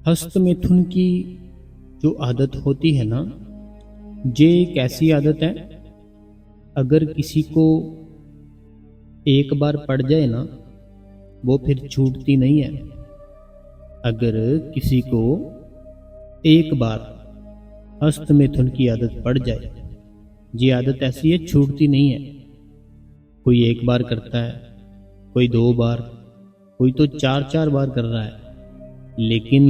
हस्त मिथुन की जो आदत होती है ना, ये एक ऐसी आदत है, अगर किसी को एक बार पड़ जाए ना, वो फिर छूटती नहीं है। अगर किसी को एक बार हस्त मिथुन की आदत पड़ जाए, ये आदत ऐसी है, छूटती नहीं है। कोई एक बार करता है, कोई 2 बार, कोई तो 4-4 बार कर रहा है। लेकिन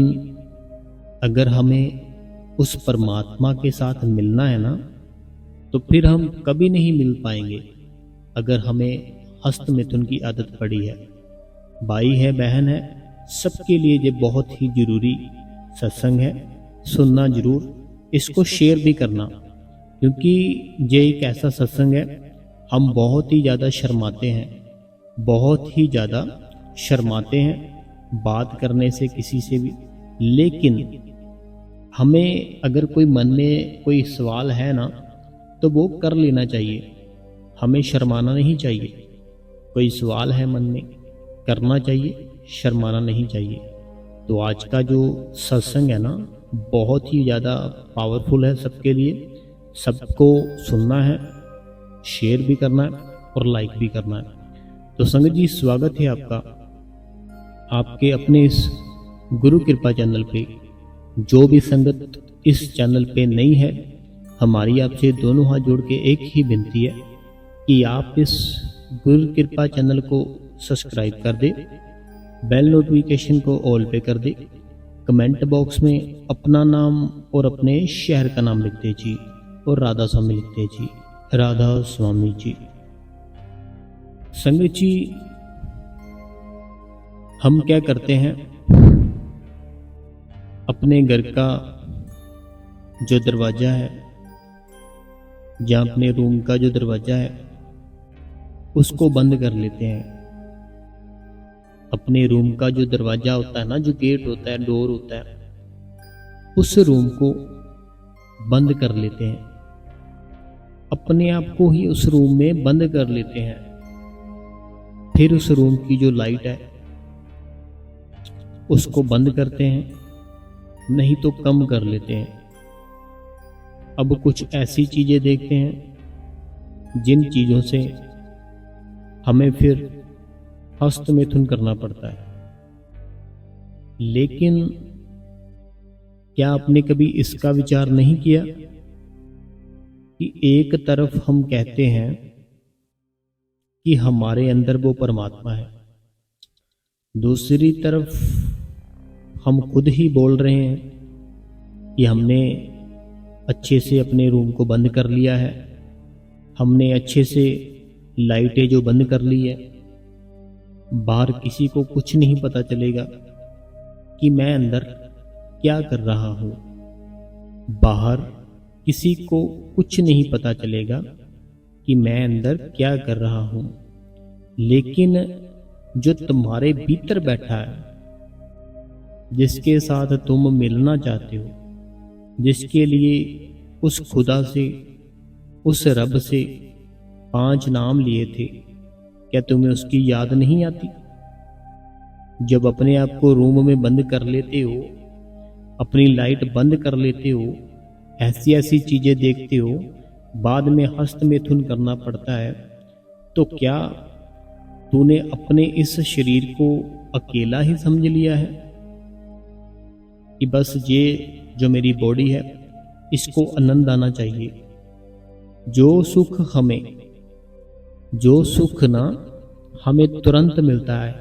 अगर हमें उस परमात्मा के साथ मिलना है ना, तो फिर हम कभी नहीं मिल पाएंगे अगर हमें हस्त मिथुन की आदत पड़ी है। भाई है, बहन है, सबके लिए ये बहुत ही जरूरी सत्संग है। सुनना जरूर, इसको शेयर भी करना, क्योंकि ये एक ऐसा सत्संग है, हम बहुत ही ज़्यादा शर्माते हैं, बहुत ही ज़्यादा शर्माते हैं बात करने से किसी से भी। लेकिन हमें अगर कोई मन में कोई सवाल है ना, तो वो कर लेना चाहिए, हमें शर्माना नहीं चाहिए। कोई सवाल है मन में, करना चाहिए, शर्माना नहीं चाहिए। तो आज का जो सत्संग है ना, बहुत ही ज़्यादा पावरफुल है सबके लिए। सबको सुनना है, शेयर भी करना है और लाइक भी करना है। तो संगत जी, स्वागत है आपका आपके अपने इस गुरु कृपा चैनल पे। जो भी संगत इस चैनल पे नई है, हमारी आपसे दोनों हाथ जोड़ के एक ही विनती है कि आप इस गुरु कृपा चैनल को सब्सक्राइब कर दे, बेल नोटिफिकेशन को ऑल पे कर दे, कमेंट बॉक्स में अपना नाम और अपने शहर का नाम लिखते जी, और राधा स्वामी लिखते जी, राधा स्वामी जी। संगत जी, हम क्या करते हैं, अपने घर का जो दरवाज़ा है, या अपने रूम का जो दरवाज़ा है, उसको बंद कर लेते हैं। अपने रूम का जो दरवाज़ा होता है ना, जो गेट होता है, डोर होता है, उस रूम को बंद कर लेते हैं। अपने आप को ही उस रूम में बंद कर लेते हैं। फिर उस रूम की जो लाइट है, उसको बंद करते हैं, नहीं तो कम कर लेते हैं। अब कुछ ऐसी चीज़ें देखते हैं जिन चीज़ों से हमें फिर हस्त मिथुन करना पड़ता है। लेकिन क्या आपने कभी इसका विचार नहीं किया कि एक तरफ हम कहते हैं कि हमारे अंदर वो परमात्मा है, दूसरी तरफ हम खुद ही बोल रहे हैं कि हमने अच्छे से अपने रूम को बंद कर लिया है, हमने अच्छे से लाइटें जो बंद कर ली है, बाहर किसी को कुछ नहीं पता चलेगा कि मैं अंदर क्या कर रहा हूँ। बाहर किसी को कुछ नहीं पता चलेगा कि मैं अंदर क्या कर रहा हूँ। लेकिन जो तुम्हारे भीतर बैठा है, जिसके साथ तुम मिलना चाहते हो, जिसके लिए उस खुदा से, उस रब से 5 नाम लिए थे, क्या तुम्हें उसकी याद नहीं आती? जब अपने आप को रूम में बंद कर लेते हो, अपनी लाइट बंद कर लेते हो, ऐसी ऐसी चीजें देखते हो, बाद में हस्त मिथुन करना पड़ता है, तो क्या तूने अपने इस शरीर को अकेला ही समझ लिया है कि बस ये जो मेरी बॉडी है, इसको आनंद आना चाहिए? जो सुख ना हमें तुरंत मिलता है,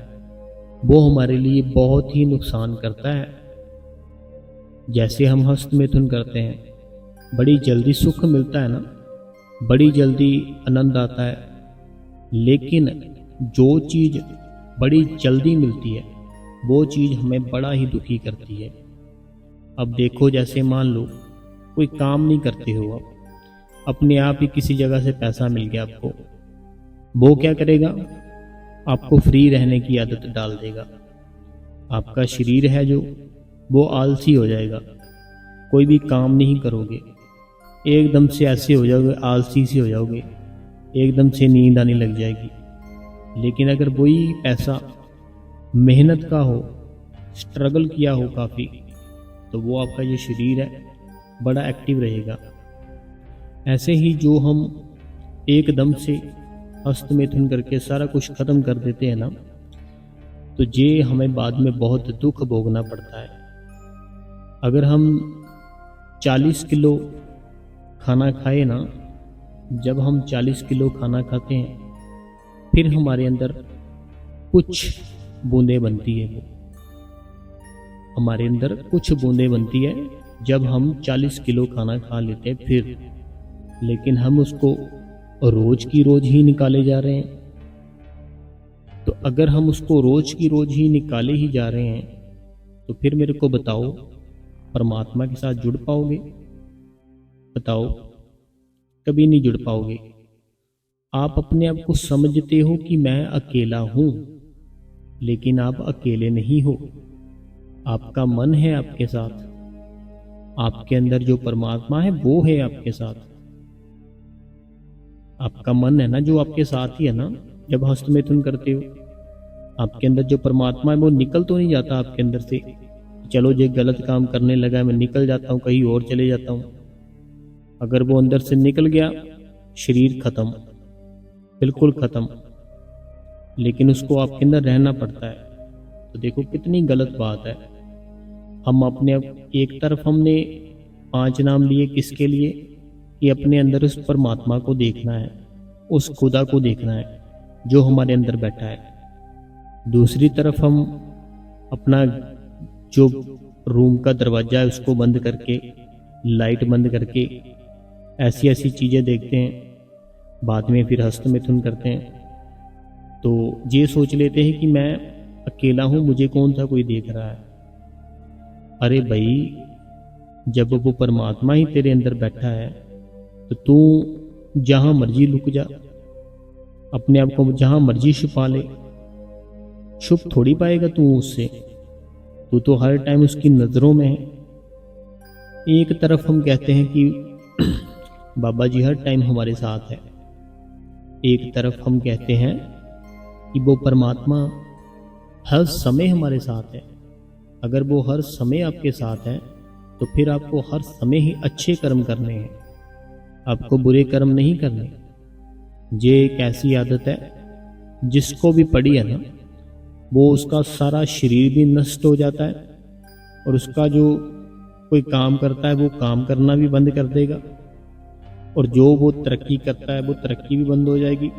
वो हमारे लिए बहुत ही नुकसान करता है। जैसे हम हस्त मिथुन करते हैं, बड़ी जल्दी सुख मिलता है ना, बड़ी जल्दी आनंद आता है। लेकिन जो चीज़ बड़ी जल्दी मिलती है, वो चीज़ हमें बड़ा ही दुखी करती है। अब देखो, जैसे मान लो कोई काम नहीं करते हो, आप अपने आप ही किसी जगह से पैसा मिल गया आपको, वो क्या करेगा? आपको फ्री रहने की आदत डाल देगा। आपका शरीर है जो, वो आलसी हो जाएगा, कोई भी काम नहीं करोगे, एकदम से ऐसे हो जाओगे, आलसी से हो जाओगे, एकदम से नींद आने लग जाएगी। लेकिन अगर वही पैसा मेहनत का हो, स्ट्रगल किया हो काफ़ी, तो वो आपका ये शरीर है बड़ा एक्टिव रहेगा। ऐसे ही जो हम एकदम से हस्त मिथुन करके सारा कुछ ख़त्म कर देते हैं ना, तो ये हमें बाद में बहुत दुख भोगना पड़ता है। अगर हम 40 किलो खाना खाए ना, जब हम 40 किलो खाना खाते हैं फिर हमारे अंदर कुछ बूंदें बनती है, वो हमारे अंदर कुछ बूंदें बनती है जब हम 40 किलो खाना खा लेते हैं फिर। लेकिन हम उसको रोज की रोज ही निकाले जा रहे हैं। तो अगर हम उसको रोज की रोज ही निकाले ही जा रहे हैं तो फिर मेरे को बताओ, परमात्मा के साथ जुड़ पाओगे? बताओ, कभी नहीं जुड़ पाओगे। आप अपने आप को समझते हो कि मैं अकेला हूं, लेकिन आप अकेले नहीं हो। आपका मन है आपके साथ, आपके अंदर जो परमात्मा है वो है आपके साथ। आपका मन है ना जो आपके साथ ही है ना, जब हस्त मिथुन करते हो आपके अंदर जो परमात्मा है वो निकल तो नहीं जाता आपके अंदर से, चलो ये गलत काम करने लगा है मैं निकल जाता हूँ, कहीं और चले जाता हूँ। अगर वो अंदर से निकल गया, शरीर खत्म, बिल्कुल खत्म। लेकिन उसको आपके अंदर रहना पड़ता है। तो देखो कितनी गलत बात है। हम अपने एक तरफ हमने 5 नाम लिए, किसके लिए? कि अपने अंदर उस परमात्मा को देखना है, उस खुदा को देखना है जो हमारे अंदर बैठा है। दूसरी तरफ हम अपना जो रूम का दरवाजा है उसको बंद करके, लाइट बंद करके ऐसी ऐसी चीज़ें देखते हैं, बाद में फिर हस्त मिथुन करते हैं। तो ये सोच लेते हैं कि मैं अकेला हूँ, मुझे कौन सा कोई देख रहा है। अरे भाई, जब वो परमात्मा ही तेरे अंदर बैठा है तो तू जहां मर्जी लुक जा, अपने आप को जहां मर्जी छुपा ले, छुप थोड़ी पाएगा तू उससे। तू तो हर टाइम उसकी नजरों में है। एक तरफ हम कहते हैं कि बाबा जी हर टाइम हमारे साथ है, एक तरफ हम कहते हैं कि वो परमात्मा हर समय हमारे साथ है। अगर वो हर समय आपके साथ है तो फिर आपको हर समय ही अच्छे कर्म करने हैं, आपको बुरे कर्म नहीं करने। ये एक ऐसी आदत है जिसको भी पड़ी है ना, वो उसका सारा शरीर भी नष्ट हो जाता है और उसका जो कोई काम करता है वो काम करना भी बंद कर देगा, और जो वो तरक्की करता है वो तरक्की भी बंद हो जाएगी।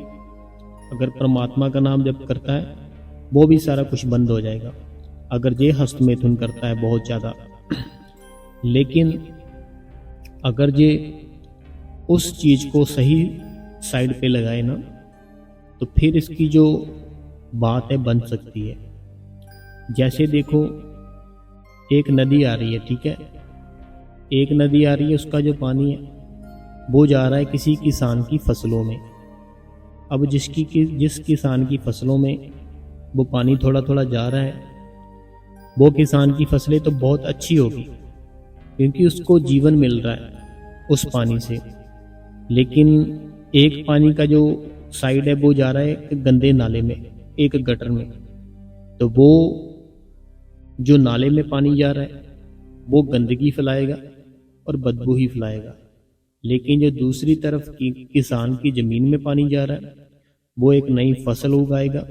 अगर परमात्मा का नाम जप करता है वो भी सारा कुछ बंद हो जाएगा, अगर ये हस्त मिथुन करता है बहुत ज़्यादा। लेकिन अगर ये उस चीज़ को सही साइड पे लगाए ना, तो फिर इसकी जो बात है बन सकती है। जैसे देखो, एक नदी आ रही है, ठीक है, एक नदी आ रही है, उसका जो पानी है वो जा रहा है किसी किसान की फसलों में। अब जिस किसान की फसलों में वो पानी थोड़ा थोड़ा जा रहा है, वो किसान की फसलें तो बहुत अच्छी होगी क्योंकि उसको जीवन मिल रहा है उस पानी से। लेकिन एक पानी का जो साइड है वो जा रहा है एक गंदे नाले में, एक गटर में। तो वो जो नाले में पानी जा रहा है वो गंदगी फैलाएगा और बदबू ही फैलाएगा। लेकिन जो दूसरी तरफ की किसान की ज़मीन में पानी जा रहा है वो एक नई फसल उगाएगा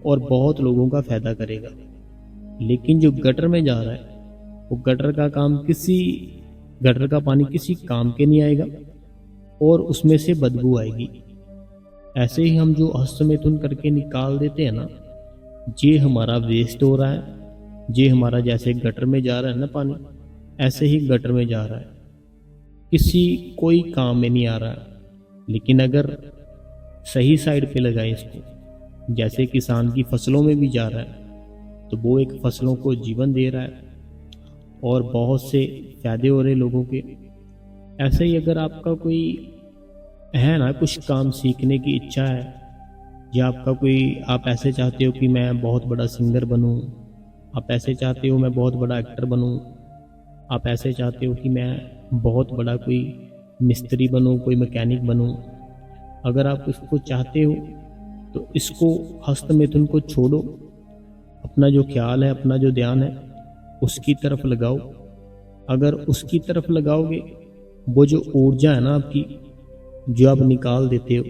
और बहुत लोगों का फायदा करेगा। लेकिन जो गटर में जा रहा है वो गटर का पानी किसी काम के नहीं आएगा और उसमें से बदबू आएगी। ऐसे ही हम जो हस्त मिथुन करके निकाल देते हैं ना, ये हमारा वेस्ट हो रहा है। ये हमारा जैसे गटर में जा रहा है ना पानी, ऐसे ही गटर में जा रहा है, किसी कोई काम में नहीं आ रहा है। लेकिन अगर सही साइड पे लगाए इसको, जैसे किसान की फसलों में भी जा रहा है, तो वो एक फसलों को जीवन दे रहा है और बहुत से फायदे हो रहे लोगों के। ऐसे ही अगर आपका कोई है ना कुछ काम सीखने की इच्छा है, या आपका कोई, आप ऐसे चाहते हो कि मैं बहुत बड़ा सिंगर बनूं, आप ऐसे चाहते हो मैं बहुत बड़ा एक्टर बनूं, आप ऐसे चाहते हो कि मैं बहुत बड़ा कोई मिस्त्री बनूं, कोई मैकेनिक बनूं, अगर आप इसको चाहते हो तो इसको हस्त मिथुन को छोड़ो, अपना जो ख्याल है, अपना जो ध्यान है उसकी तरफ लगाओ अगर उसकी तरफ लगाओगे, वो जो ऊर्जा है ना आपकी, जो आप निकाल देते हो,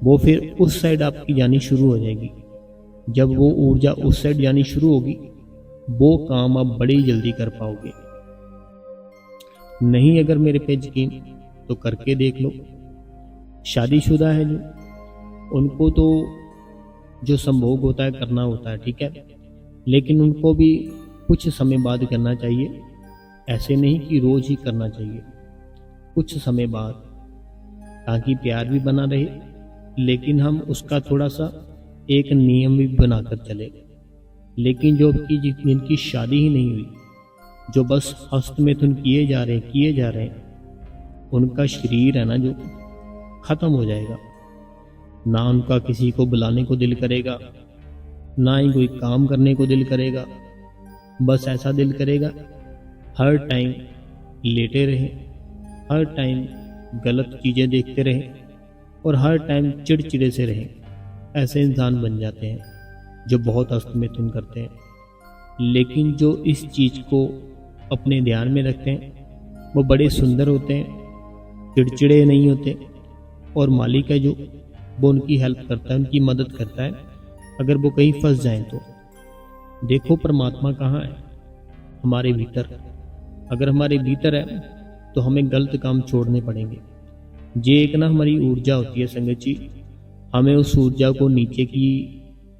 वो फिर उस साइड आपकी जानी शुरू हो जाएगी। जब वो ऊर्जा उस साइड जानी शुरू होगी, वो काम आप बड़ी जल्दी कर पाओगे। नहीं अगर मेरे पे यकीन तो करके देख लो। शादीशुदा है जो, उनको तो जो संभोग होता है करना होता है, ठीक है, लेकिन उनको भी कुछ समय बाद करना चाहिए। ऐसे नहीं कि रोज ही करना चाहिए, कुछ समय बाद, ताकि प्यार भी बना रहे, लेकिन हम उसका थोड़ा सा एक नियम भी बनाकर चले। लेकिन जो जिनकी शादी ही नहीं हुई, जो बस हस्तमैथुन किए जा रहे हैं, उनका शरीर है ना जो खत्म हो जाएगा। ना उनका किसी को बुलाने को दिल करेगा, ना ही कोई काम करने को दिल करेगा। बस ऐसा दिल करेगा हर टाइम लेटे रहे, हर टाइम गलत चीज़ें देखते रहे और हर टाइम चिड़चिड़े से रहे। ऐसे इंसान बन जाते हैं जो बहुत हस्तमैथुन करते हैं। लेकिन जो इस चीज़ को अपने ध्यान में रखते हैं, वो बड़े सुंदर होते हैं, चिड़चिड़े नहीं होते, और मालिक है जो, वो उनकी हेल्प करता है, उनकी मदद करता है अगर वो कहीं फंस जाएं तो। देखो परमात्मा कहाँ है? हमारे भीतर। अगर हमारे भीतर है तो हमें गलत काम छोड़ने पड़ेंगे। ये एक ना हमारी ऊर्जा होती है संगत जी, हमें उस ऊर्जा को नीचे की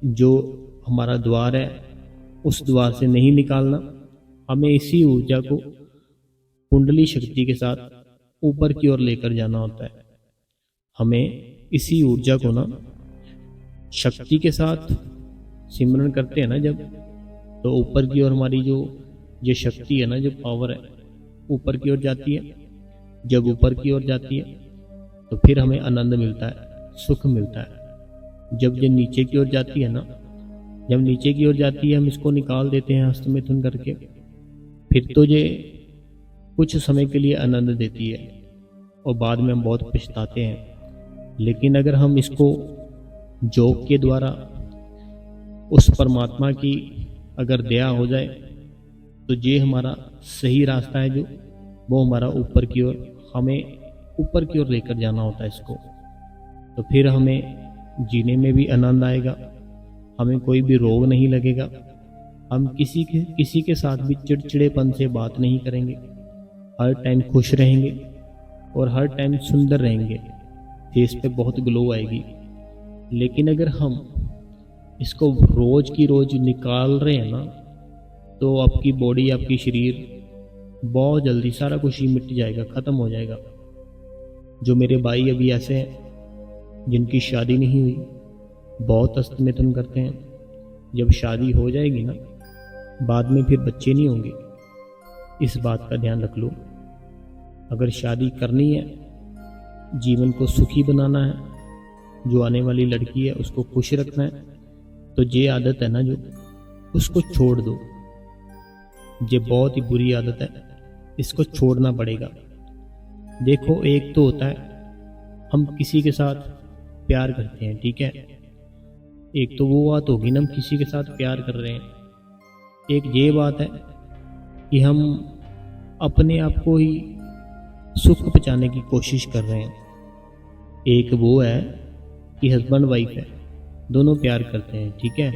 जो हमारा द्वार है उस द्वार से नहीं निकालना। हमें इसी ऊर्जा को कुंडली शक्ति के साथ ऊपर की ओर लेकर जाना होता है। हमें इसी ऊर्जा को ना शक्ति के साथ सिमरन करते हैं ना जब, तो ऊपर की ओर हमारी जो ये शक्ति है ना, जो पावर है, ऊपर की ओर जाती है। जब ऊपर की ओर जाती है तो फिर हमें आनंद मिलता है, सुख मिलता है। जब ये नीचे की ओर जाती है ना, जब नीचे की ओर जाती है, हम इसको निकाल देते हैं हस्तमैथुन करके, फिर तो ये कुछ समय के लिए आनंद देती है और बाद में हम बहुत पछताते हैं। लेकिन अगर हम इसको योग के द्वारा उस परमात्मा की अगर दया हो जाए, तो ये हमारा सही रास्ता है जो, वो हमारा ऊपर की ओर, हमें ऊपर की ओर लेकर जाना होता है इसको। तो फिर हमें जीने में भी आनंद आएगा, हमें कोई भी रोग नहीं लगेगा, हम किसी के साथ भी चिड़चिड़ेपन से बात नहीं करेंगे, हर टाइम खुश रहेंगे और हर टाइम सुंदर रहेंगे, फेस पे बहुत ग्लो आएगी। लेकिन अगर हम इसको रोज की रोज निकाल रहे हैं ना, तो आपकी बॉडी, आपकी शरीर बहुत जल्दी सारा कुछ ही मिट जाएगा, ख़त्म हो जाएगा। जो मेरे भाई अभी ऐसे हैं जिनकी शादी नहीं हुई, बहुत हस्तमैथुन करते हैं, जब शादी हो जाएगी ना, बाद में फिर बच्चे नहीं होंगे। इस बात का ध्यान रख लो। अगर शादी करनी है, जीवन को सुखी बनाना है, जो आने वाली लड़की है उसको खुश रखना है, तो ये आदत है ना जो, उसको छोड़ दो। ये बहुत ही बुरी आदत है, इसको छोड़ना पड़ेगा। देखो, एक तो होता है हम किसी के साथ प्यार करते हैं, ठीक है, एक तो वो बात होगी ना, हम किसी के साथ प्यार कर रहे हैं। एक ये बात है कि हम अपने आप को ही सुख पहुंचाने की कोशिश कर रहे हैं। एक वो है कि हस्बैंड वाइफ है, दोनों प्यार करते हैं, ठीक है,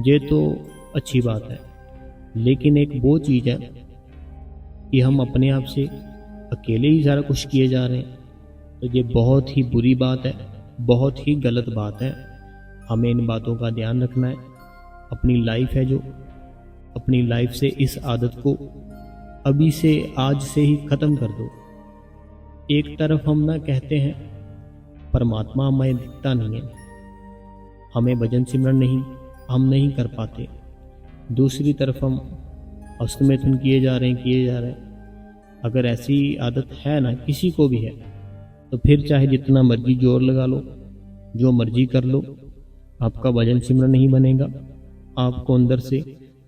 ये तो अच्छी बात है। लेकिन एक वो चीज़ है कि हम अपने आप से अकेले ही सारा कुछ किए जा रहे हैं, तो ये बहुत ही बुरी बात है, बहुत ही गलत बात है। हमें इन बातों का ध्यान रखना है। अपनी लाइफ है जो, अपनी लाइफ से इस आदत को अभी से, आज से ही ख़त्म कर दो। एक तरफ हम ना कहते हैं परमात्मा हमें दिखता नहीं है, हमें भजन सिमरन हम नहीं कर पाते, दूसरी तरफ हम हस्तमैथुन किए जा रहे हैं। अगर ऐसी आदत है ना, किसी को भी है, तो फिर चाहे जितना मर्जी जोर लगा लो, जो मर्जी कर लो, आपका भजन सिमरन नहीं बनेगा। आपको अंदर से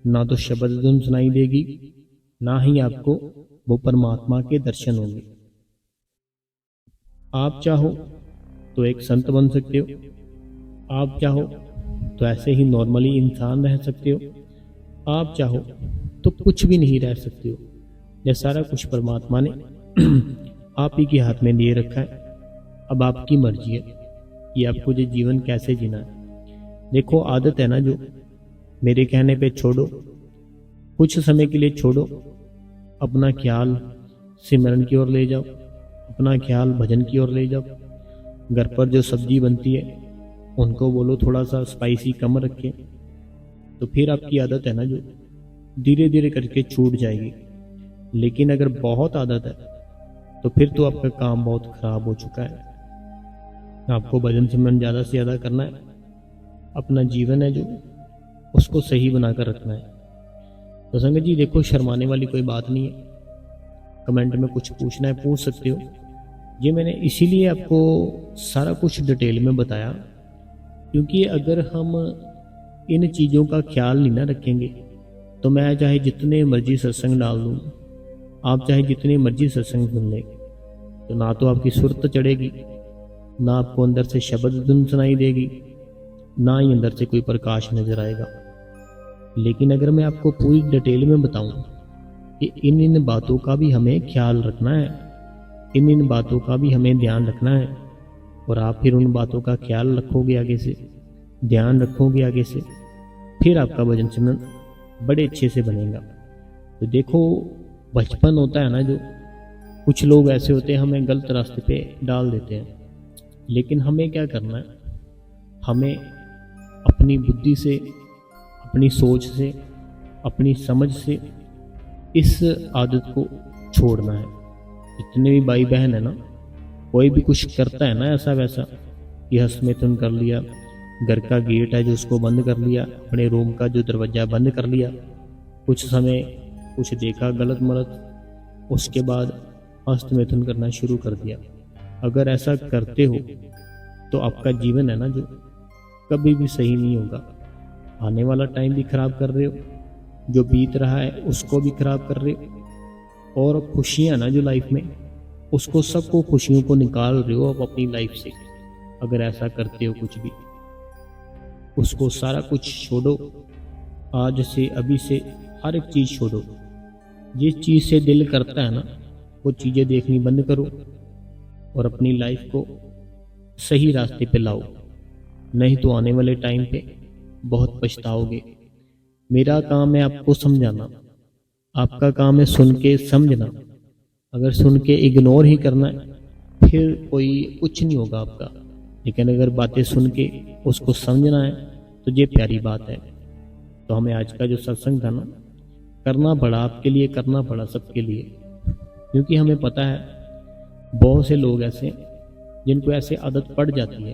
ना तो शब्द धुन सुनाई देगी, ना ही आपको वो परमात्मा के दर्शन होंगे। आप चाहो तो एक संत बन सकते हो, आप चाहो तो ऐसे ही नॉर्मली इंसान रह सकते हो, आप चाहो तो कुछ भी नहीं रह सकते हो। यह सारा कुछ परमात्मा ने आप ही के हाथ में दे रखा है। अब आपकी मर्जी है कि आपको ये जीवन कैसे जीना है। देखो आदत है ना जो, मेरे कहने पे छोड़ो, कुछ समय के लिए छोड़ो, अपना ख्याल सिमरन की ओर ले जाओ, अपना ख्याल भजन की ओर ले जाओ। घर पर जो सब्जी बनती है उनको बोलो थोड़ा सा स्पाइसी कम रखें, तो फिर आपकी आदत है ना जो धीरे धीरे करके छूट जाएगी। लेकिन अगर बहुत आदत है तो फिर तो आपका काम बहुत खराब हो चुका है। आपको भजन सिमरन ज़्यादा से ज़्यादा करना है, अपना जीवन है जो उसको सही बनाकर रखना है। तो संगत जी देखो, शर्माने वाली कोई बात नहीं है। कमेंट में कुछ पूछना है पूछ सकते हो। ये मैंने इसीलिए आपको सारा कुछ डिटेल में बताया, क्योंकि अगर हम इन चीज़ों का ख्याल नहीं ना रखेंगे तो मैं चाहे जितने मर्जी सत्संग डाल दूँ, आप चाहे जितने मर्जी सत्संग सुन लें, तो ना तो आपकी सुरत चढ़ेगी, ना आपको अंदर से शब्द धुन सुनाई देगी, ना ही अंदर से कोई प्रकाश नजर आएगा। लेकिन अगर मैं आपको पूरी डिटेल में बताऊं कि इन बातों का भी हमें ख्याल रखना है, इन बातों का भी हमें ध्यान रखना है, और आप फिर उन बातों का ख्याल रखोगे आगे से, ध्यान रखोगे आगे से, फिर आपका भजन सिमरन बड़े अच्छे से बनेगा। तो देखो बचपन होता है ना जो, कुछ लोग ऐसे होते हैं हमें गलत रास्ते पे डाल देते हैं, लेकिन हमें क्या करना है, हमें अपनी बुद्धि से, अपनी सोच से, अपनी समझ से इस आदत को छोड़ना है। जितने भी भाई बहन है ना, कोई भी कुछ करता है ना ऐसा वैसा कि हंसमेथुन कर लिया, घर का गेट है जो उसको बंद कर लिया, अपने रूम का जो दरवाज़ा बंद कर लिया, कुछ समय कुछ देखा गलत मलत, उसके बाद हस्तमैथुन करना शुरू कर दिया। अगर ऐसा करते हो तो आपका जीवन है ना जो कभी भी सही नहीं होगा। आने वाला टाइम भी खराब कर रहे हो, जो बीत रहा है उसको भी खराब कर रहे हो, और खुशियाँ ना जो लाइफ में, उसको सबको खुशियों को निकाल रहे हो आप अपनी लाइफ से। अगर ऐसा करते हो कुछ भी, उसको सारा कुछ छोड़ो, आज से अभी से हर एक चीज़ छोड़ो। जिस चीज़ से दिल करता है ना वो चीज़ें देखनी बंद करो और अपनी लाइफ को सही रास्ते पे लाओ, नहीं तो आने वाले टाइम पे बहुत पछताओगे। मेरा काम है आपको समझाना, आपका काम है सुन के समझना। अगर सुन के इग्नोर ही करना है फिर कोई कुछ नहीं होगा आपका, लेकिन अगर बातें सुन के उसको समझना है तो ये प्यारी बात है। तो हमें आज का जो सत्संग था ना, करना पड़ा आपके लिए, करना पड़ा सबके लिए, क्योंकि हमें पता है बहुत से लोग ऐसे जिनको ऐसे आदत पड़ जाती है,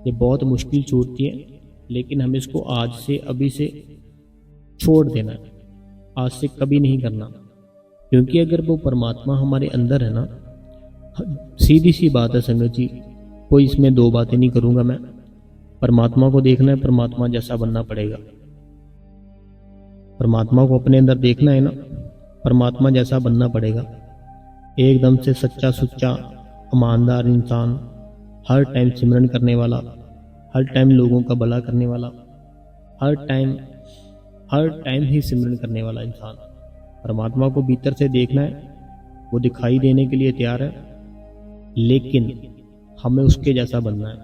ये बहुत मुश्किल छूटती है, लेकिन हमें इसको आज से अभी से छोड़ देना है, आज से कभी नहीं करना। क्योंकि अगर वो परमात्मा हमारे अंदर है ना, सीधी सी बात है संगत जी, कोई इसमें दो बातें नहीं करूंगा मैं। परमात्मा को देखना है, परमात्मा जैसा बनना पड़ेगा। परमात्मा को अपने अंदर देखना है ना, परमात्मा जैसा बनना पड़ेगा। एकदम से सच्चा सुच्चा ईमानदार इंसान, हर टाइम सिमरन करने वाला, हर टाइम लोगों का भला करने वाला, हर टाइम ही सिमरन करने वाला इंसान। परमात्मा को भीतर से देखना है, वो दिखाई देने के लिए तैयार है, लेकिन हमें उसके जैसा बनना है,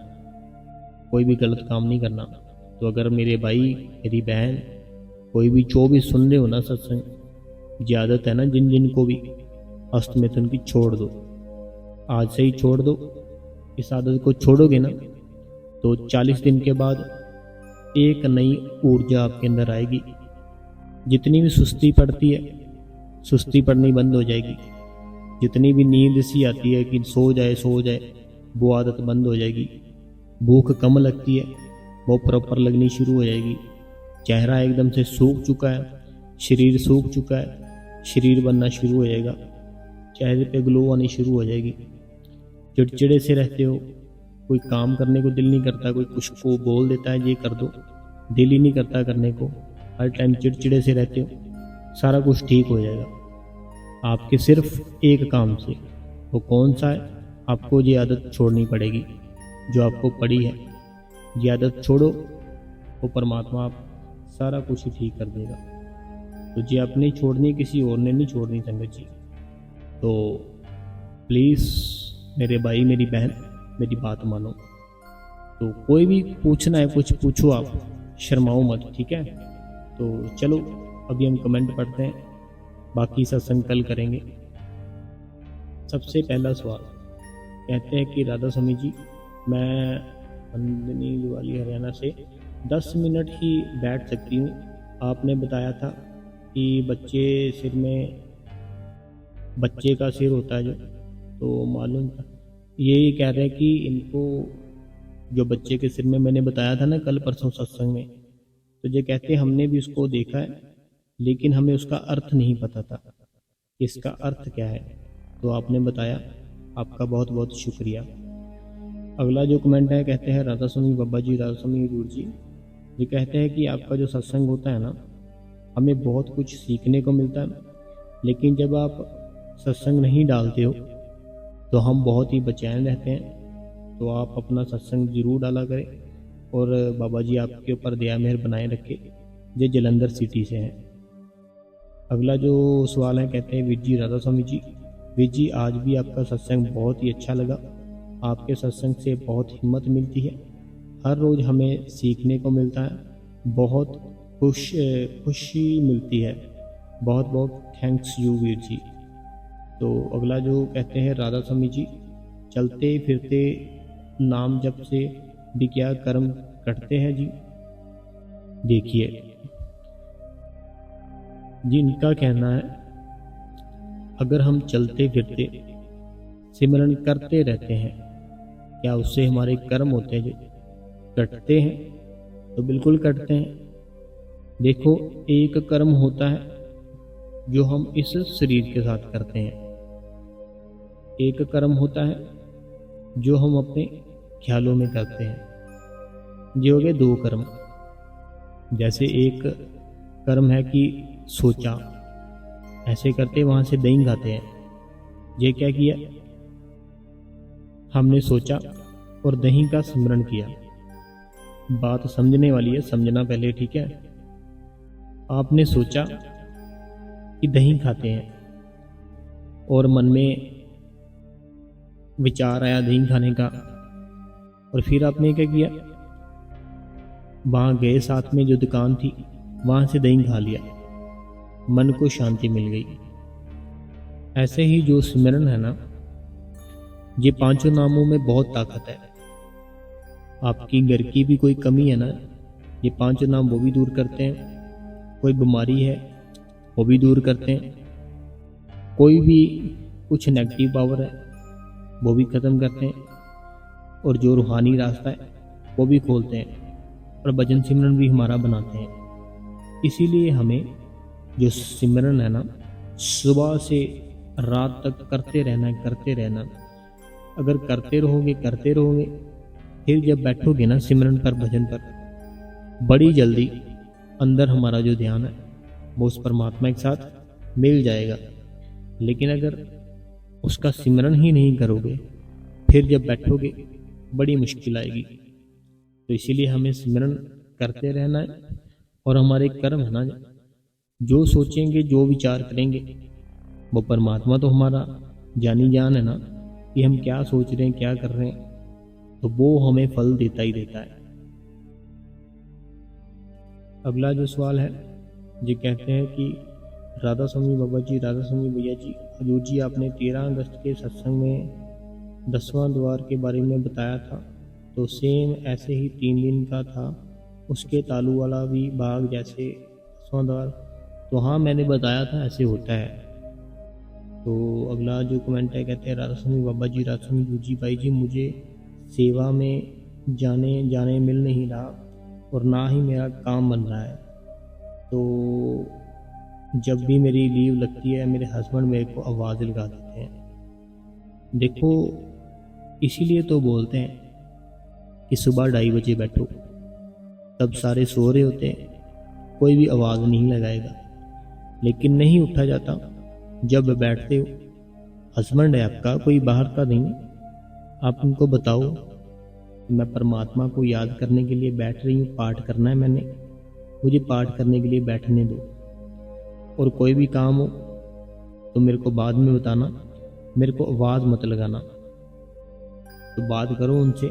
कोई भी गलत काम नहीं करना। तो अगर मेरे भाई मेरी बहन कोई भी जो भी सुन रहे हो ना सत्संग, ये आदत है ना जिन जिन को भी, हस्तमैथुन की छोड़ दो, आज से ही छोड़ दो। इस आदत को छोड़ोगे ना तो 40 दिन के बाद एक नई ऊर्जा आपके अंदर आएगी। जितनी भी सुस्ती पड़ती है, सुस्ती पड़नी बंद हो जाएगी। जितनी भी नींद सी आती है कि सो जाए, वो आदत बंद हो जाएगी। भूख कम लगती है, वो प्रॉपर लगनी शुरू हो जाएगी। चेहरा एकदम से सूख चुका है, शरीर सूख चुका है, शरीर बनना शुरू हो जाएगा, चेहरे पे ग्लो आनी शुरू हो जाएगी। चिड़चिड़े से रहते हो, कोई काम करने को दिल नहीं करता, कोई कुछ को बोल देता है ये कर दो, दिल ही नहीं करता करने को, हर टाइम चिड़चिड़े से रहते हो, सारा कुछ ठीक हो जाएगा आपके सिर्फ एक काम से। वो कौन सा है? आपको ये आदत छोड़नी पड़ेगी जो आपको पड़ी है। ये आदत छोड़ो, वो परमात्मा आप सारा कुछ ही ठीक कर देगा। तो जी आपने छोड़नी है, किसी और ने नहीं छोड़नी संगत जी। तो प्लीज़ मेरे भाई मेरी बहन मेरी बात मानो। तो कोई भी पूछना है कुछ पूछो, आप शर्माओ मत, ठीक है। तो चलो अभी हम कमेंट पढ़ते हैं, बाकी सत्संग कल करेंगे। सबसे पहला सवाल कहते हैं कि राधा स्वामी जी, मैं बंदनी दिवाली हरियाणा से 10 मिनट ही बैठ सकती हूँ। आपने बताया था कि बच्चे का सिर होता है तो मालूम था। ये कह रहे हैं कि इनको जो बच्चे के सिर में मैंने बताया था ना कल परसों सत्संग में, तो ये कहते हैं हमने भी उसको देखा है, लेकिन हमें उसका अर्थ नहीं पता था, इसका अर्थ क्या है। तो आपने बताया, आपका बहुत बहुत शुक्रिया। अगला जो कमेंट है कहते हैं राधा स्वामी बाबा जी, राधा स्वामी हजूर जी, ये कहते हैं कि आपका जो सत्संग होता है ना, हमें बहुत कुछ सीखने को मिलता है, लेकिन जब आप सत्संग नहीं डालते हो तो हम बहुत ही बेचैन रहते हैं। तो आप अपना सत्संग जरूर डाला करें, और बाबा जी आपके ऊपर दया मेहर बनाए रखे। ये जलंधर सिटी से हैं। अगला जो सवाल है कहते हैं वीर जी राधा स्वामी जी, वीर जी आज भी आपका सत्संग बहुत ही अच्छा लगा। आपके सत्संग से बहुत हिम्मत मिलती है, हर रोज़ हमें सीखने को मिलता है, बहुत खुशी मिलती है। बहुत बहुत थैंक्स यू वीर जी। तो अगला जो कहते हैं राधा स्वामी जी, चलते फिरते नाम जप से भी क्या कर्म कटते हैं जी। देखिए जिनका कहना है अगर हम चलते फिरते सिमरन करते रहते हैं, क्या उससे हमारे कर्म होते हैं जो कटते हैं? तो बिल्कुल कटते हैं। देखो एक कर्म होता है जो हम इस शरीर के साथ करते हैं, एक कर्म होता है जो हम अपने ख्यालों में करते हैं। ये हो गए दो कर्म। जैसे एक कर्म है कि सोचा, ऐसे करते वहां से दही खाते हैं। ये क्या किया, हमने सोचा और दही का स्मरण किया। बात समझने वाली है, समझना पहले, ठीक है। आपने सोचा कि दही खाते हैं और मन में विचार आया दही खाने का, और फिर आपने क्या किया, वहां गए, साथ में जो दुकान थी वहां से दही खा लिया, मन को शांति मिल गई। ऐसे ही जो सिमरन है ना, ये पांचों नामों में बहुत ताकत है। आपकी घर की भी कोई कमी है ना, ये पांचों नाम वो भी दूर करते हैं। कोई बीमारी है वो भी दूर करते हैं। कोई भी कुछ नेगेटिव पावर है वो भी ख़त्म करते हैं, और जो रूहानी रास्ता है वो भी खोलते हैं, और भजन सिमरन भी हमारा बनाते हैं। इसीलिए हमें जो सिमरन है ना, सुबह से रात तक करते रहना। अगर करते रहोगे, फिर जब बैठोगे ना सिमरन पर, भजन पर, बड़ी जल्दी अंदर हमारा जो ध्यान है वो उस परमात्मा के साथ मिल जाएगा। लेकिन अगर उसका सिमरन ही नहीं करोगे, फिर जब बैठोगे बड़ी मुश्किल आएगी। तो इसीलिए हमें सिमरन करते रहना है, और हमारे कर्म है ना, जो सोचेंगे जो विचार करेंगे, वो परमात्मा तो हमारा जानी जान है ना कि हम क्या सोच रहे हैं क्या कर रहे हैं, तो वो हमें फल देता ही देता है। अगला जो सवाल है, ये कहते हैं कि राधा स्वामी बाबा जी, राधा स्वामी भैया जी, हजूर जी, आपने 13 अगस्त के सत्संग में 10वां द्वार के बारे में बताया था, तो सेम ऐसे ही 3 दिन का था, उसके तालू वाला भी बाग जैसे 10वां द्वार। तो हाँ, मैंने बताया था ऐसे होता है। तो अगला जो कमेंट है कहते हैं राधा स्वामी बाबा जी, राधा स्वामी हजूर जी, भाई जी मुझे सेवा में जाने मिल नहीं रहा, और ना ही मेरा काम बन रहा है। तो जब भी मेरी लीव लगती है मेरे हस्बैंड मेरे को आवाज़ लगा देते हैं। देखो इसीलिए तो बोलते हैं कि सुबह 2:30 बजे बैठो, तब सारे सो रहे होते हैं, कोई भी आवाज़ नहीं लगाएगा। लेकिन नहीं उठा जाता। जब बैठते हो, हस्बैंड है आपका, कोई बाहर का नहीं, आप उनको बताओ मैं परमात्मा को याद करने के लिए बैठ रही हूँ, पाठ करना है मैंने, मुझे पाठ करने के लिए बैठने दो। और कोई भी काम हो तो मेरे को बाद में बताना, मेरे को आवाज़ मत लगाना। तो बात करो उनसे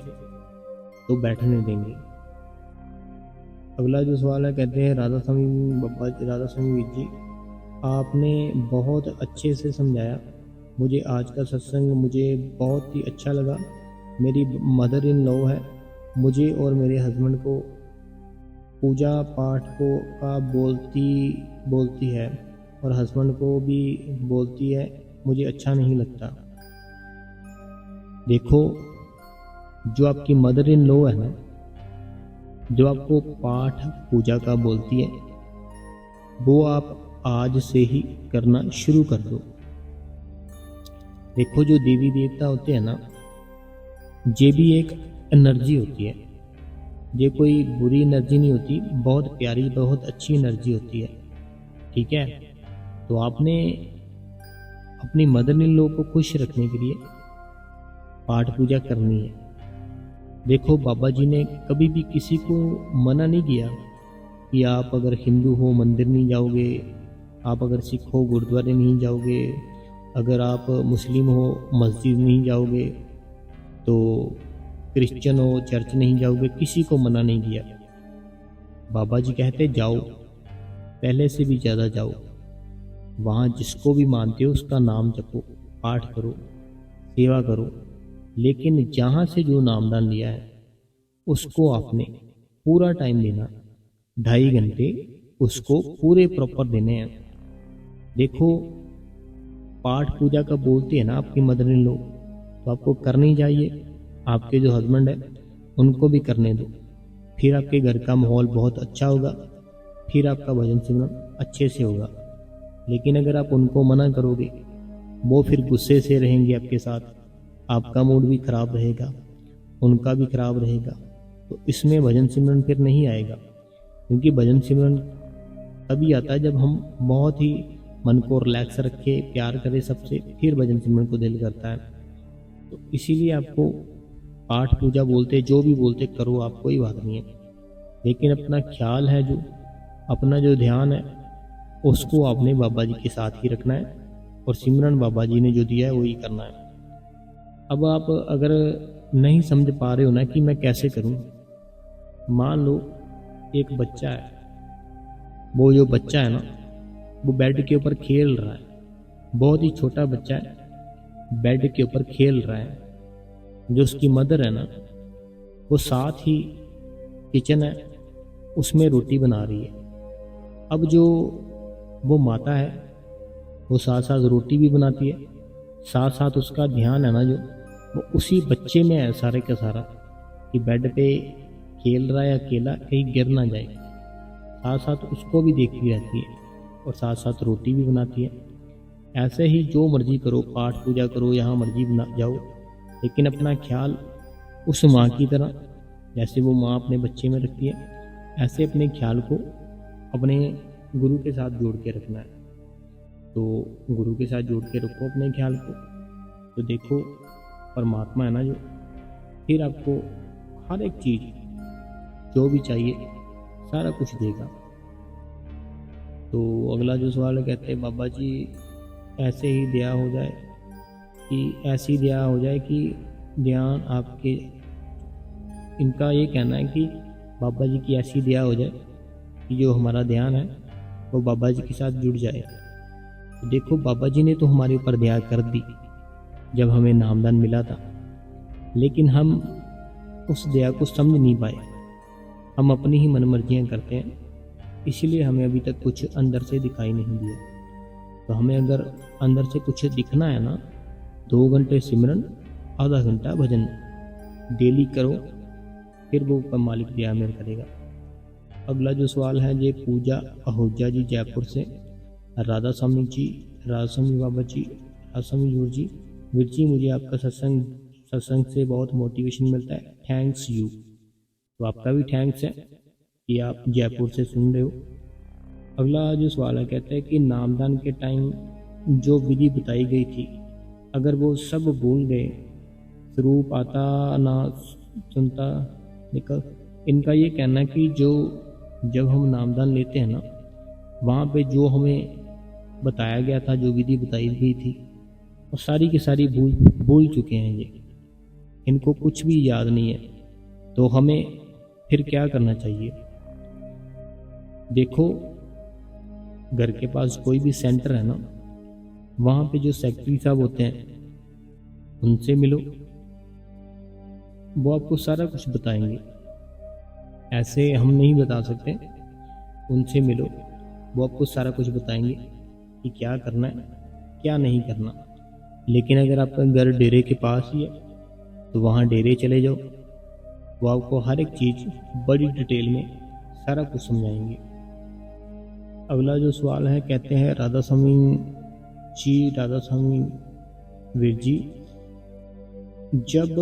तो बैठने देंगे। अगला जो सवाल है, कहते हैं राधा स्वामी बाबा राधा स्वामी वीर जी, आपने बहुत अच्छे से समझाया मुझे। आज का सत्संग मुझे बहुत ही अच्छा लगा। मेरी मदर इन लॉ है, मुझे और मेरे हस्बैंड को पूजा पाठ को का बोलती है और हस्बैंड को भी बोलती है, मुझे अच्छा नहीं लगता। देखो, जो आपकी मदर इन लॉ है ना, जो आपको पाठ पूजा का बोलती है, वो आप आज से ही करना शुरू कर दो। देखो, जो देवी देवता होते हैं ना, ये भी एक एनर्जी होती है। ये कोई बुरी एनर्जी नहीं होती, बहुत प्यारी बहुत अच्छी एनर्जी होती है। ठीक है, तो आपने अपनी मदर इन लॉ को खुश रखने के लिए पाठ पूजा करनी है। देखो, बाबा जी ने कभी भी किसी को मना नहीं किया कि आप अगर हिंदू हो मंदिर नहीं जाओगे, आप अगर सिख हो गुरुद्वारे नहीं जाओगे, अगर आप मुस्लिम हो मस्जिद नहीं जाओगे, तो क्रिश्चियन हो चर्च नहीं जाओगे। किसी को मना नहीं किया। बाबा जी कहते जाओ, पहले से भी ज़्यादा जाओ, वहाँ जिसको भी मानते हो उसका नाम जपो, पाठ करो, सेवा करो। लेकिन जहाँ से जो नामदान लिया है उसको आपने पूरा टाइम देना, 2.5 घंटे उसको पूरे प्रॉपर देने हैं। देखो, पाठ पूजा का बोलते हैं ना आपकी मदर इन लॉ, तो आपको करनी चाहिए। आपके जो हस्बैंड है उनको भी करने दो, फिर आपके घर का माहौल बहुत अच्छा होगा, फिर आपका भजन सिमरन अच्छे से होगा। लेकिन अगर आप उनको मना करोगे, वो फिर गुस्से से रहेंगे आपके साथ, आपका मूड भी खराब रहेगा, उनका भी खराब रहेगा। तो इसमें भजन सिमरन फिर नहीं आएगा। क्योंकि भजन सिमरन तभी आता है जब हम बहुत ही मन को रिलैक्स रखे, प्यार करें सबसे, फिर भजन सिमरन को दिल करता है। तो इसीलिए आपको पाठ पूजा बोलते जो भी बोलते करो, आप कोई बात नहीं है। लेकिन अपना ख्याल है, जो अपना जो ध्यान है उसको आपने बाबा जी के साथ ही रखना है और सिमरन बाबा जी ने जो दिया है वही करना है। अब आप अगर नहीं समझ पा रहे हो ना कि मैं कैसे करूं, मान लो एक बच्चा है, वो जो बच्चा है ना वो बेड के ऊपर खेल रहा है, बहुत ही छोटा बच्चा है, बेड के ऊपर खेल रहा है। जो उसकी मदर है ना वो साथ ही किचन है, उसमें रोटी बना रही है। अब जो वो माता है वो साथ साथ रोटी भी बनाती है, साथ साथ उसका ध्यान है ना जो वो उसी बच्चे में है सारे का सारा, कि बेड पे खेल रहा है अकेला, कहीं गिर ना जाए। साथ साथ उसको भी देखती रहती है और साथ साथ रोटी भी बनाती है। ऐसे ही जो मर्जी करो, पाठ पूजा करो, यहाँ मर्जी बना जाओ, लेकिन अपना ख्याल उस माँ की तरह, जैसे वो माँ अपने बच्चे में रखती है, ऐसे अपने ख्याल को अपने गुरु के साथ जोड़ के रखना है। तो गुरु के साथ जोड़ के रखो अपने ख्याल को, तो देखो परमात्मा है ना जो, फिर आपको हर एक चीज़ जो भी चाहिए सारा कुछ देगा। तो अगला जो सवाल है, कहते हैं बाबा जी ऐसे ही दया हो जाए कि ऐसी दया हो जाए कि ध्यान आपके, इनका ये कहना है कि बाबा जी की ऐसी दया हो जाए कि जो हमारा ध्यान है वो बाबा जी के साथ जुड़ जाए। तो देखो, बाबा जी ने तो हमारे ऊपर दया कर दी जब हमें नामदान मिला था, लेकिन हम उस दया को समझ नहीं पाए। हम अपनी ही मनमर्जियाँ करते हैं, इसलिए हमें अभी तक कुछ अंदर से दिखाई नहीं दिया। तो हमें अगर अंदर से कुछ दिखना है ना, 2 घंटे सिमरन, आधा घंटा भजन डेली करो, फिर वो मालिक दया मेर करेगा। अगला जो सवाल है, ये पूजा आहूजा जी जयपुर से, राधा स्वामी जी, राधा स्वामी बाबा जी, राधा स्वामी वीर जी, मुझे आपका सत्संग से बहुत मोटिवेशन मिलता है, थैंक्स यू। तो आपका भी थैंक्स है कि आप जयपुर से सुन रहे हो। अगला जो सवाल है, कहते हैं कि नामदान के टाइम जो विधि बताई गई थी, अगर वो सब भूल गए, स्वरूप आता ना सुनता निकल। इनका ये कहना है कि जो जब हम नामदान लेते हैं ना, वहाँ पे जो हमें बताया गया था, जो विधि बताई गई थी, और सारी की सारी भूल भूल चुके हैं ये, इनको कुछ भी याद नहीं है। तो हमें फिर क्या करना चाहिए? देखो, घर के पास कोई भी सेंटर है ना, वहाँ पे जो सेक्रेटरी साहब होते हैं उनसे मिलो, वो आपको सारा कुछ बताएंगे। ऐसे हम नहीं बता सकते, उनसे मिलो, वो आपको सारा कुछ बताएंगे कि क्या करना है क्या नहीं करना। लेकिन अगर आपका घर डेरे के पास ही है तो वहाँ डेरे चले जाओ, वो आपको हर एक चीज़ बड़ी डिटेल में सारा कुछ समझाएंगे। अगला जो सवाल है, कहते हैं राधा स्वामी वीर जी, जब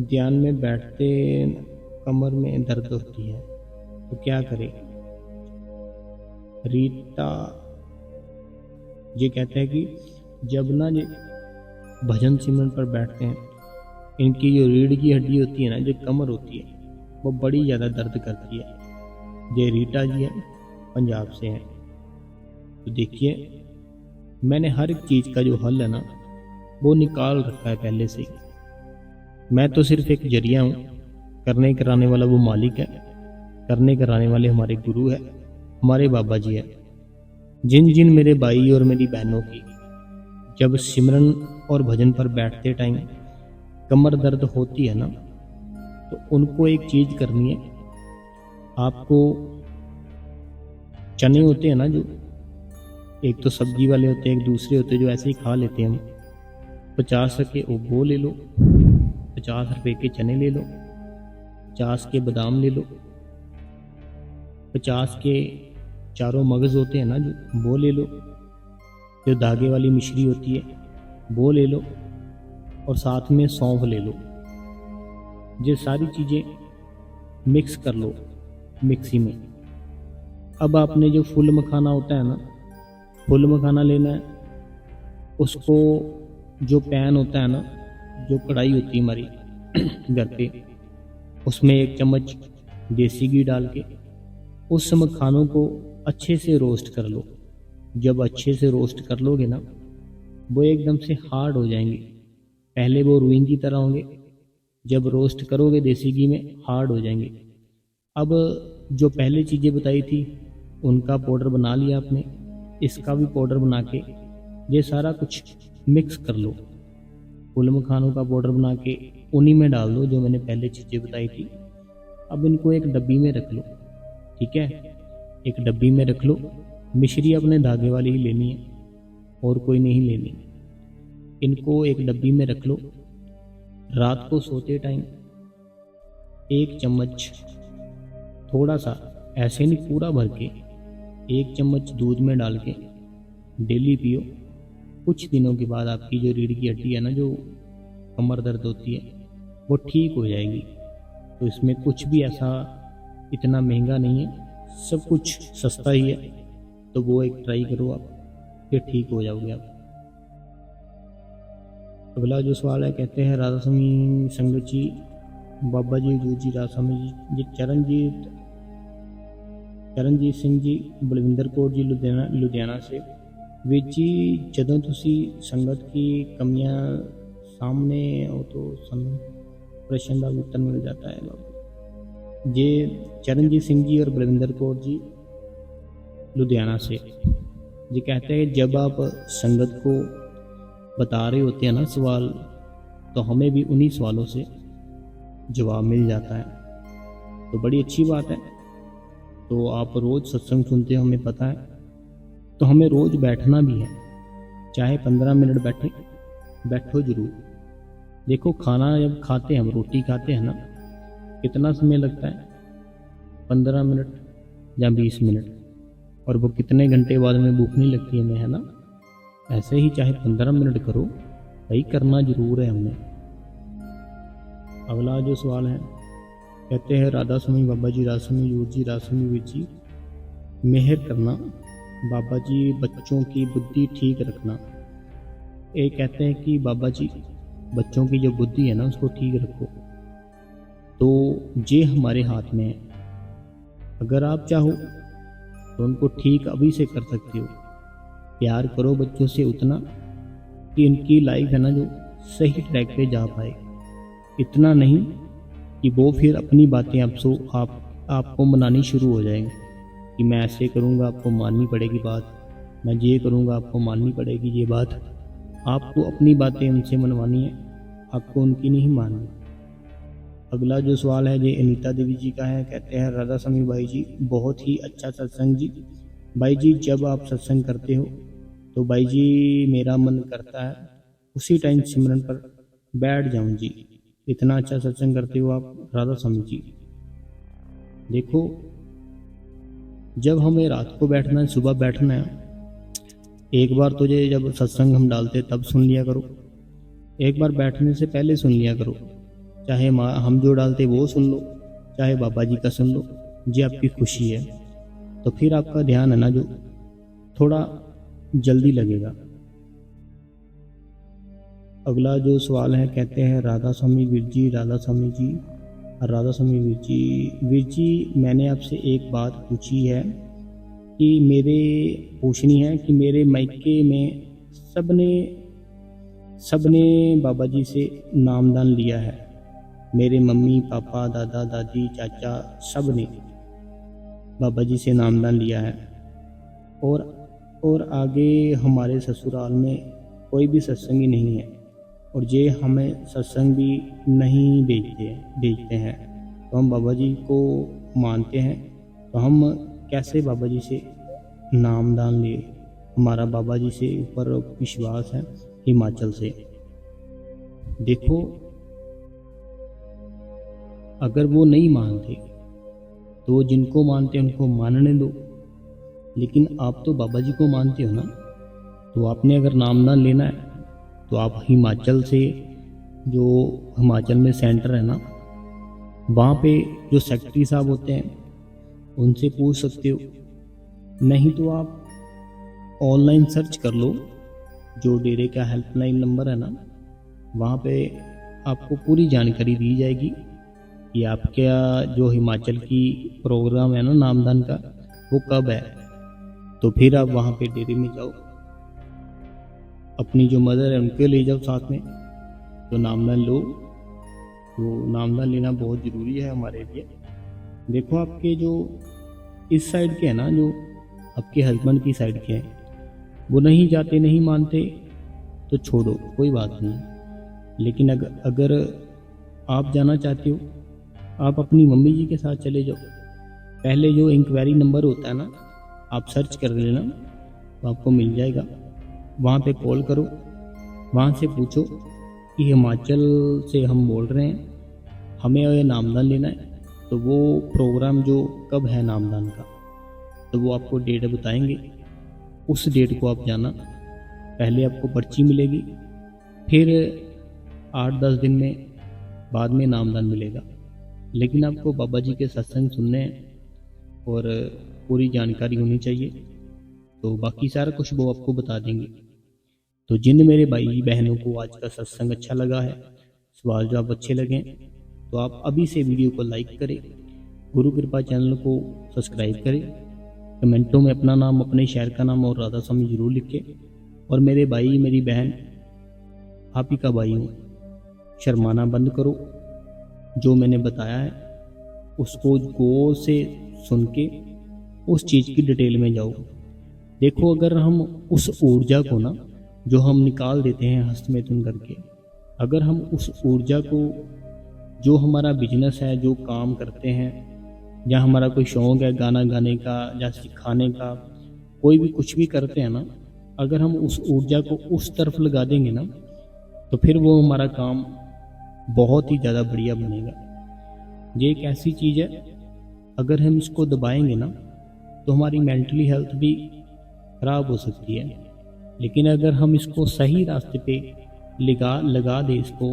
ध्यान में बैठते कमर में दर्द होती है तो क्या करें? रीता ये कहते हैं कि जब ना ये भजन सिमरन पर बैठते हैं, इनकी जो रीढ़ की हड्डी होती है ना, जो कमर होती है, वो बड़ी ज़्यादा दर्द करती है। ये रीटा जी है, पंजाब से हैं। तो देखिए, मैंने हर एक चीज़ का जो हल है ना, वो निकाल रखा है पहले से ही। मैं तो सिर्फ एक जरिया हूँ, करने कराने वाला वो मालिक है, करने कराने वाले हमारे गुरु है, हमारे बाबा जी है। जिन जिन मेरे भाई और मेरी बहनों की जब सिमरन और भजन पर बैठते टाइम कमर दर्द होती है ना, तो उनको एक चीज़ करनी है। आपको चने होते हैं ना, जो एक तो सब्जी वाले होते हैं, एक दूसरे होते हैं जो ऐसे ही खा लेते हैं हम, 50 के वो ले लो, 50 रुपए के चने ले लो, 50 के बादाम ले लो, 50 के चारों मगज होते हैं ना, जो वो ले लो, जो धागे वाली मिश्री होती है वो ले लो, और साथ में सौंफ ले लो। ये सारी चीज़ें मिक्स कर लो मिक्सी में। अब आपने जो फुल मखाना होता है ना, फुल मखाना लेना है, उसको जो पैन होता है ना, जो कढ़ाई होती है हमारी घर पे, उसमें 1 चम्मच देसी घी डाल के उस मखानों को अच्छे से रोस्ट कर लो। जब अच्छे से रोस्ट कर लोगे ना, वो एकदम से हार्ड हो जाएंगे। पहले वो रुई की तरह होंगे, जब रोस्ट करोगे देसी घी में हार्ड हो जाएंगे। अब जो पहले चीज़ें बताई थी उनका पाउडर बना लिया आपने, इसका भी पाउडर बना के ये सारा कुछ मिक्स कर लो। फूल मखानों का पाउडर बना के उन्हीं में डाल दो जो मैंने पहले चीज़ें बताई थी। अब इनको एक डब्बी में रख लो, ठीक है, एक डब्बी में रख लो। मिश्री अपने धागे वाली ही लेनी है, और कोई नहीं लेनी। इनको एक डब्बी में रख लो। रात को सोते टाइम 1 चम्मच, थोड़ा सा, ऐसे नहीं पूरा भर के, 1 चम्मच दूध में डाल के डेली पियो। कुछ दिनों के बाद आपकी जो रीढ़ की हड्डी है ना, जो कमर दर्द होती है, वो ठीक हो जाएगी। तो इसमें कुछ भी ऐसा इतना महंगा नहीं है, सब कुछ सस्ता ही है। तो वो एक ट्राई करो आप, फिर ठीक हो जाओगे आप। अगला जो सवाल है, कहते हैं राधा स्वामी संगत जी, बाबा जी हजूर जी राधा स्वामी जी चरणजीत सिंह जी बलविंदर कौर जी लुधियाना से। ਵੀਰ ਜੀ, ਜਦੋਂ ਤੁਸੀਂ ਸੰਗਤ की कमियां सामने हो तो ਸਾਨੂੰ प्रश्न का उत्तर मिल जाता है बाबा। ये चरणजीत सिंह जी और बलविंदर कौर जी लुधियाना से जी कहते हैं, जब आप संगत को बता रहे होते हैं ना सवाल, तो हमें भी उन्हीं सवालों से जवाब मिल जाता है। तो बड़ी अच्छी बात है। तो आप रोज़ सत्संग सुनते हो, हमें पता है, तो हमें रोज़ बैठना भी है, चाहे 15 मिनट बैठो ज़रूर। देखो, खाना जब खाते हैं, हम रोटी खाते हैं ना, कितना समय लगता है? 15 मिनट या 20 मिनट, और वो कितने घंटे बाद में भूख नहीं लगती हमें, है ना। ऐसे ही चाहे 15 मिनट करो, भाई करना ज़रूर है हमने। अगला जो सवाल है, कहते हैं राधा स्वामी बाबा जी राधा स्वामी यूर जी राधा स्वामी वीर जी, मेहर करना बाबा जी, बच्चों की बुद्धि ठीक रखना। ये कहते हैं कि बाबा जी बच्चों की जो बुद्धि है ना, उसको ठीक रखो। तो ये हमारे हाथ में है। अगर आप चाहो तो उनको ठीक अभी से कर सकते हो, प्यार करो बच्चों से उतना कि इनकी लाइफ है ना जो सही ट्रैक पे जा पाए। इतना नहीं कि वो फिर अपनी बातें आपको मनानी शुरू हो जाएंगे कि मैं ऐसे करूँगा आपको माननी पड़ेगी बात, मैं ये करूँगा आपको माननी पड़ेगी ये बात। आपको अपनी बातें उनसे मनवानी है, आपको उनकी नहीं माननी। अगला जो सवाल है ये अनीता देवी जी का है। कहते हैं राधा स्वामी भाई जी बहुत ही अच्छा सत्संग जी। भाई जी जब आप सत्संग करते हो तो भाई जी मेरा मन करता है उसी टाइम सिमरन पर बैठ जाऊं जी। इतना अच्छा सत्संग करते हो आप राधा स्वामी जी। देखो, जब हमें रात को बैठना है सुबह बैठना है, एक बार तो ये जब सत्संग हम डालते तब सुन लिया करो, एक बार बैठने से पहले सुन लिया करो। चाहे हम जो डालते वो सुन लो, चाहे बाबा जी का सुन लो, ये आपकी खुशी है। तो फिर आपका ध्यान है ना जो थोड़ा जल्दी लगेगा। अगला जो सवाल है कहते हैं राधा स्वामी वीर जी, राधा स्वामी जी, राधा स्वामी वीर जी मैंने आपसे एक बात पूछी है कि पूछनी है कि मेरे मायके में सबने बाबा जी से नामदान लिया है। मेरे मम्मी पापा दादा दादी चाचा सब ने बाबा जी से नामदान लिया है और आगे हमारे ससुराल में कोई भी सत्संगी नहीं है और ये हमें सत्संग भी नहीं भेजते हैं। तो हम बाबा जी को मानते हैं, तो हम कैसे बाबा जी से नामदान ले? हमारा बाबा जी से ऊपर विश्वास है हिमाचल से। देखो, अगर वो नहीं मानते तो जिनको मानते हैं उनको मानने दो, लेकिन आप तो बाबा जी को मानते हो ना। तो आपने अगर नामदान लेना है तो आप हिमाचल से, जो हिमाचल में सेंटर है ना, वहाँ पे जो सेक्रेटरी साहब होते हैं उनसे पूछ सकते हो। नहीं तो आप ऑनलाइन सर्च कर लो, जो डेरे का हेल्पलाइन नंबर है ना, वहाँ पे आपको पूरी जानकारी दी जाएगी कि आपका जो हिमाचल की प्रोग्राम है ना नामदान का, वो कब है। तो फिर आप वहाँ पे डेरे में जाओ, अपनी जो मदर है उनके ले जाओ साथ में, तो नामदान लो। तो नामदान लेना बहुत ज़रूरी है हमारे लिए। देखो, आपके जो इस साइड के हैं ना, जो आपके हस्बैंड की साइड के हैं, वो नहीं जाते, नहीं मानते, तो छोड़ो, कोई बात नहीं। लेकिन अगर आप जाना चाहते हो, आप अपनी मम्मी जी के साथ चले जाओ। पहले जो इंक्वायरी नंबर होता है ना, आप सर्च कर लेना, तो आपको मिल जाएगा। वहाँ पे कॉल करो, वहाँ से पूछो कि हिमाचल से हम बोल रहे हैं, हमें ये नामदान लेना है। तो वो प्रोग्राम जो कब है नामदान का, तो वो आपको डेट बताएंगे। उस डेट को आप जाना। पहले आपको पर्ची मिलेगी, फिर 8-10 दिन में बाद में नामदान मिलेगा। लेकिन आपको बाबा जी के सत्संग सुनने हैं और पूरी जानकारी होनी चाहिए, तो बाकी सारा कुछ वो आपको बता देंगे। तो जिन मेरे भाई बहनों को आज का सत्संग अच्छा लगा है, सवाल जवाब अच्छे लगे, तो आप अभी से वीडियो को लाइक करें, गुरु कृपा चैनल को सब्सक्राइब करें, कमेंटों में अपना नाम, अपने शहर का नाम और राधा स्वामी जरूर लिखें। और मेरे भाई मेरी बहन आप ही का भाई हूँ, शर्माना बंद करो। जो मैंने बताया है उसको गौर से सुन के उस चीज़ की डिटेल में जाओ। देखो, अगर हम उस ऊर्जा को ना, जो हम निकाल देते हैं हस्तमैथुन करके, अगर हम उस ऊर्जा को, जो हमारा बिजनेस है, जो काम करते हैं, या हमारा कोई शौक़ है गाना गाने का या सिखाने का, कोई भी कुछ भी करते हैं ना, अगर हम उस ऊर्जा को उस तरफ लगा देंगे ना, तो फिर वो हमारा काम बहुत ही ज़्यादा बढ़िया बनेगा। ये एक ऐसी चीज़ है, अगर हम इसको दबाएंगे ना, तो हमारी मेंटली हेल्थ भी ख़राब हो सकती है। लेकिन अगर हम इसको सही रास्ते पे लगा दे, इसको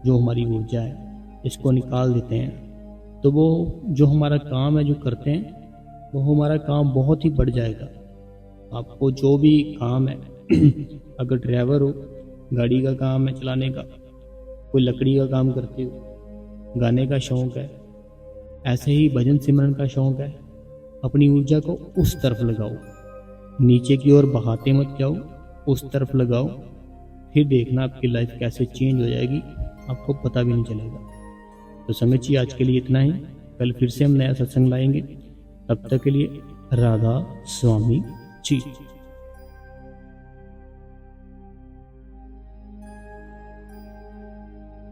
जो हमारी ऊर्जा है इसको निकाल देते हैं, तो वो जो हमारा काम है, जो करते हैं, वो हमारा काम बहुत ही बढ़ जाएगा। आपको जो भी काम है अगर ड्राइवर हो, गाड़ी का काम है चलाने का, कोई लकड़ी का काम करते हो, गाने का शौक़ है, ऐसे ही भजन सिमरन का शौक़ है, अपनी ऊर्जा को उस तरफ लगाओ। नीचे की ओर बहाते मत जाओ, उस तरफ लगाओ, फिर देखना आपकी लाइफ कैसे चेंज हो जाएगी, आपको पता भी नहीं चलेगा। तो समझिए आज के लिए इतना ही, कल फिर से हम नया सत्संग लाएंगे। तब तक के लिए राधा स्वामी जी।